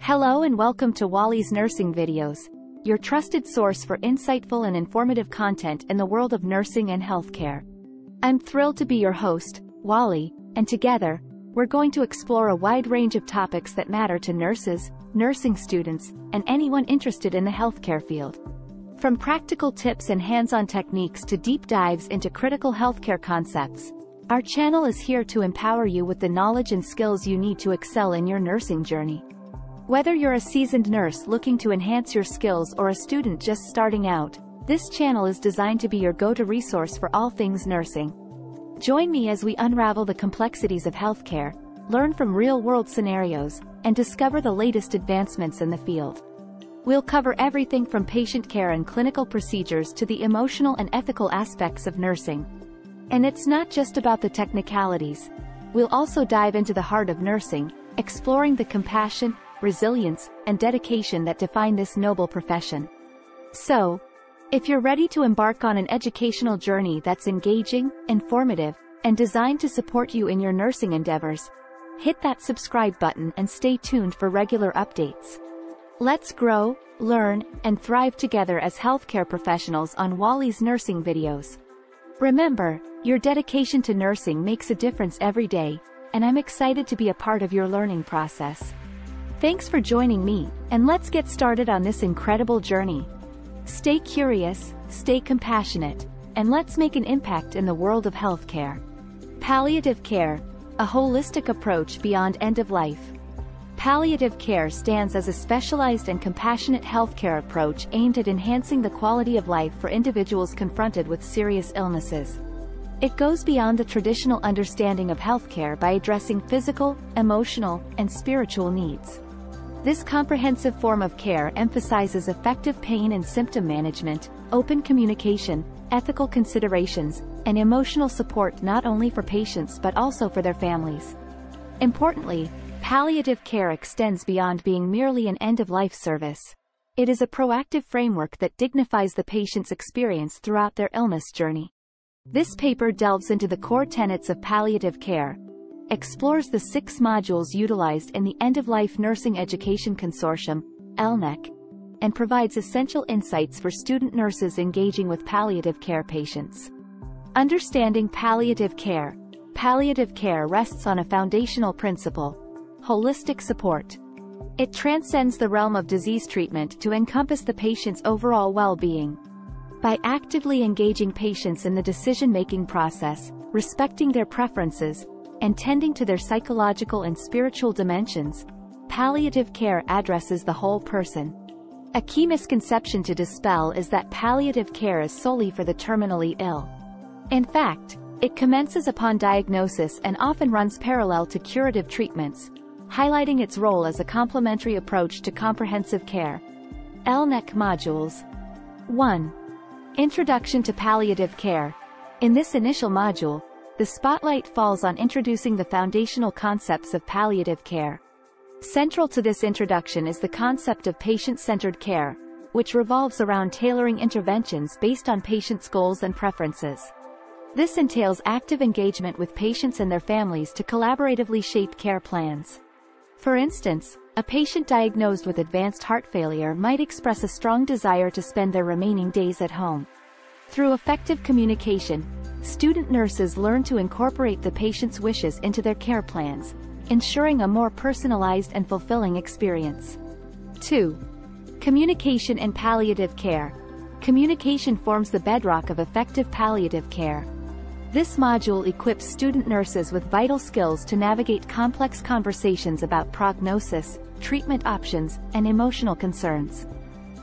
Hello and welcome to Wally's Nursing Videos, your trusted source for insightful and informative content in the world of nursing and healthcare. I'm thrilled to be your host, Wally, and together, we're going to explore a wide range of topics that matter to nurses, nursing students, and anyone interested in the healthcare field. From practical tips and hands-on techniques to deep dives into critical healthcare concepts, our channel is here to empower you with the knowledge and skills you need to excel in your nursing journey. Whether you're a seasoned nurse looking to enhance your skills or a student just starting out, this channel is designed to be your go-to resource for all things nursing. Join me as we unravel the complexities of healthcare, learn from real-world scenarios, and discover the latest advancements in the field. We'll cover everything from patient care and clinical procedures to the emotional and ethical aspects of nursing. And it's not just about the technicalities. We'll also dive into the heart of nursing, exploring the compassion, resilience, and dedication that define this noble profession. So, if you're ready to embark on an educational journey that's engaging, informative, and designed to support you in your nursing endeavors, hit that subscribe button and stay tuned for regular updates. Let's grow, learn, and thrive together as healthcare professionals on Wally's Nursing Videos. Remember, your dedication to nursing makes a difference every day, and I'm excited to be a part of your learning process. Thanks for joining me, and let's get started on this incredible journey. Stay curious, stay compassionate, and let's make an impact in the world of healthcare. Palliative care, a holistic approach beyond end of life. Palliative care stands as a specialized and compassionate healthcare approach aimed at enhancing the quality of life for individuals confronted with serious illnesses. It goes beyond the traditional understanding of healthcare by addressing physical, emotional, and spiritual needs. This comprehensive form of care emphasizes effective pain and symptom management, open communication, ethical considerations, and emotional support not only for patients but also for their families. Importantly, palliative care extends beyond being merely an end-of-life service. It is a proactive framework that dignifies the patient's experience throughout their illness journey. This paper delves into the core tenets of palliative care, explores the 6 modules utilized in the End-of-Life Nursing Education Consortium, ELNEC, and provides essential insights for student nurses engaging with palliative care patients. Understanding palliative care. Palliative care rests on a foundational principle: holistic support. It transcends the realm of disease treatment to encompass the patient's overall well-being. By actively engaging patients in the decision-making process, respecting their preferences, and tending to their psychological and spiritual dimensions, palliative care addresses the whole person. A key misconception to dispel is that palliative care is solely for the terminally ill. In fact, it commences upon diagnosis and often runs parallel to curative treatments, highlighting its role as a complementary approach to comprehensive care. ELNEC Modules 1. Introduction to Palliative Care. In this initial module, the spotlight falls on introducing the foundational concepts of palliative care. Central to this introduction is the concept of patient-centered care, which revolves around tailoring interventions based on patients' goals and preferences. This entails active engagement with patients and their families to collaboratively shape care plans. For instance, a patient diagnosed with advanced heart failure might express a strong desire to spend their remaining days at home. Through effective communication, student nurses learn to incorporate the patient's wishes into their care plans, ensuring a more personalized and fulfilling experience. 2. Communication in palliative care. Communication forms the bedrock of effective palliative care. This module equips student nurses with vital skills to navigate complex conversations about prognosis, treatment options, and emotional concerns.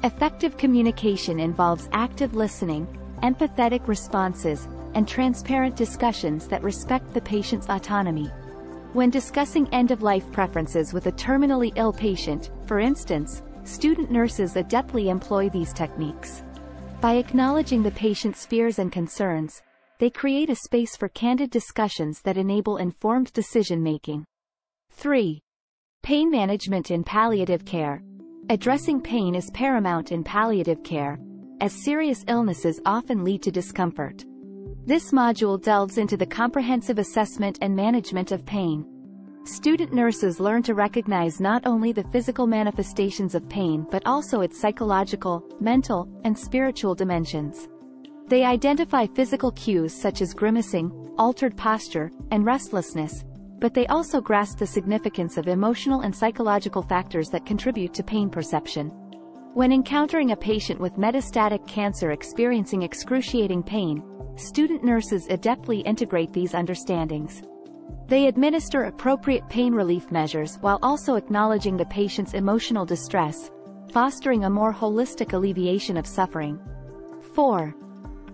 Effective communication involves active listening, empathetic responses, and transparent discussions that respect the patient's autonomy. When discussing end-of-life preferences with a terminally ill patient, for instance, student nurses adeptly employ these techniques. By acknowledging the patient's fears and concerns, they create a space for candid discussions that enable informed decision-making. 3. Pain management in palliative care. Addressing pain is paramount in palliative care, as serious illnesses often lead to discomfort. This module delves into the comprehensive assessment and management of pain. Student nurses learn to recognize not only the physical manifestations of pain but also its psychological, mental, and spiritual dimensions. They identify physical cues such as grimacing, altered posture, and restlessness, but they also grasp the significance of emotional and psychological factors that contribute to pain perception. When encountering a patient with metastatic cancer experiencing excruciating pain, student nurses adeptly integrate these understandings. They administer appropriate pain relief measures while also acknowledging the patient's emotional distress, fostering a more holistic alleviation of suffering. 4.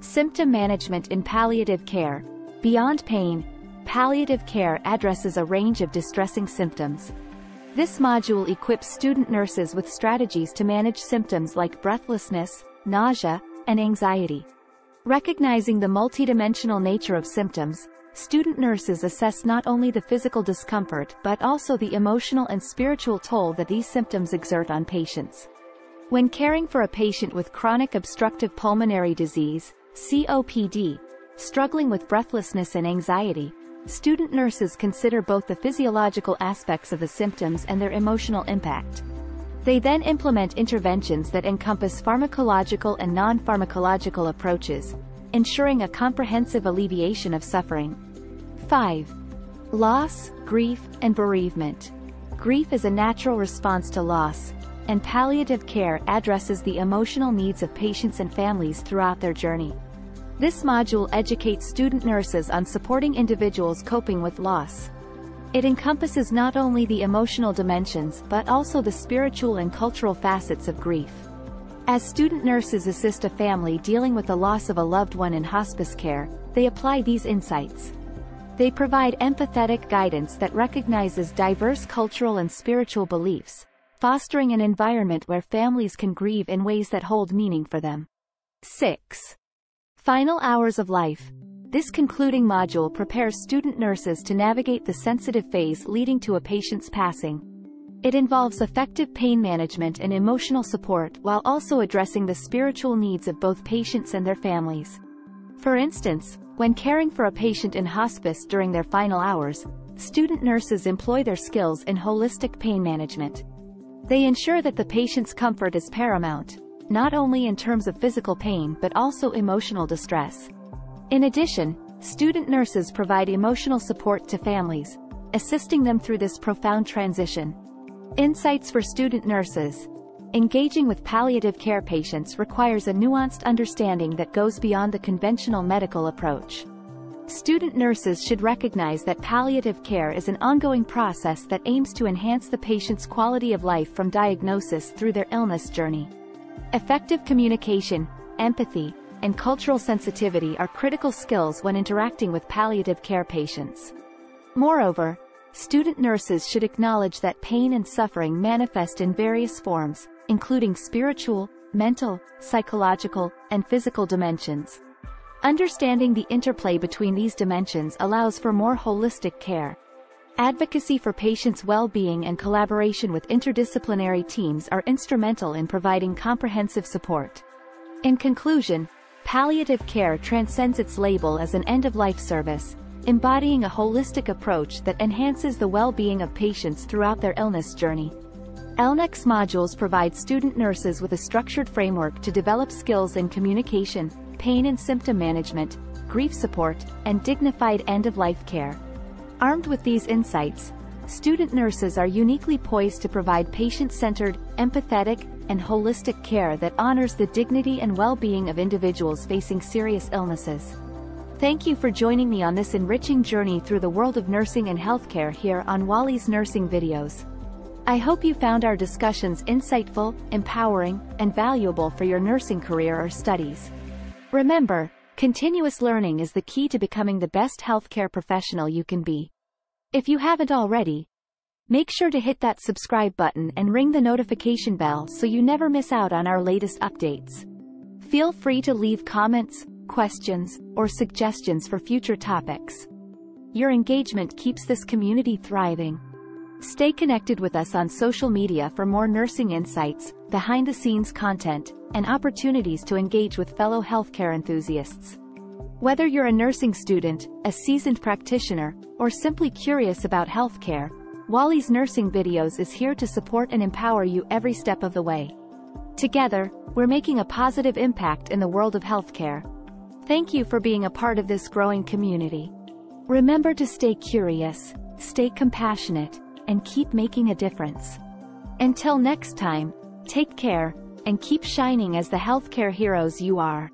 Symptom management in palliative care. Beyond pain, palliative care addresses a range of distressing symptoms. This module equips student nurses with strategies to manage symptoms like breathlessness, nausea, and anxiety. Recognizing the multidimensional nature of symptoms, student nurses assess not only the physical discomfort but also the emotional and spiritual toll that these symptoms exert on patients. When caring for a patient with chronic obstructive pulmonary disease, COPD, struggling with breathlessness and anxiety, student nurses consider both the physiological aspects of the symptoms and their emotional impact. They then implement interventions that encompass pharmacological and non-pharmacological approaches, ensuring a comprehensive alleviation of suffering. 5. Loss, grief, and bereavement. Grief is a natural response to loss, and palliative care addresses the emotional needs of patients and families throughout their journey. This module educates student nurses on supporting individuals coping with loss. It encompasses not only the emotional dimensions but also the spiritual and cultural facets of grief. As student nurses assist a family dealing with the loss of a loved one in hospice care, they apply these insights. They provide empathetic guidance that recognizes diverse cultural and spiritual beliefs, fostering an environment where families can grieve in ways that hold meaning for them. 6. Final hours of life. This concluding module prepares student nurses to navigate the sensitive phase leading to a patient's passing. It involves effective pain management and emotional support while also addressing the spiritual needs of both patients and their families. For instance, when caring for a patient in hospice during their final hours, student nurses employ their skills in holistic pain management. They ensure that the patient's comfort is paramount, not only in terms of physical pain but also emotional distress. In addition, student nurses provide emotional support to families, assisting them through this profound transition. Insights for student nurses. Engaging with palliative care patients requires a nuanced understanding that goes beyond the conventional medical approach. Student nurses should recognize that palliative care is an ongoing process that aims to enhance the patient's quality of life from diagnosis through their illness journey. Effective communication, empathy, and cultural sensitivity are critical skills when interacting with palliative care patients. Moreover, student nurses should acknowledge that pain and suffering manifest in various forms, including spiritual, mental, psychological, and physical dimensions. Understanding the interplay between these dimensions allows for more holistic care. Advocacy for patients' well-being and collaboration with interdisciplinary teams are instrumental in providing comprehensive support. In conclusion, palliative care transcends its label as an end-of-life service, embodying a holistic approach that enhances the well-being of patients throughout their illness journey. LNEX modules provide student nurses with a structured framework to develop skills in communication, pain and symptom management, grief support, and dignified end-of-life care. Armed with these insights, student nurses are uniquely poised to provide patient-centered, empathetic, and holistic care that honors the dignity and well-being of individuals facing serious illnesses. Thank you for joining me on this enriching journey through the world of nursing and healthcare here on Wally's Nursing Videos. I hope you found our discussions insightful, empowering, and valuable for your nursing career or studies. Remember, continuous learning is the key to becoming the best healthcare professional you can be. If you haven't already, make sure to hit that subscribe button and ring the notification bell so you never miss out on our latest updates. Feel free to leave comments, questions, or suggestions for future topics. Your engagement keeps this community thriving. Stay connected with us on social media for more nursing insights, behind-the-scenes content, and opportunities to engage with fellow healthcare enthusiasts. Whether you're a nursing student, a seasoned practitioner, or simply curious about healthcare, Wally's Nursing Videos is here to support and empower you every step of the way. Together, we're making a positive impact in the world of healthcare. Thank you for being a part of this growing community. Remember to stay curious, stay compassionate, and keep making a difference. Until next time, take care, and keep shining as the healthcare heroes you are.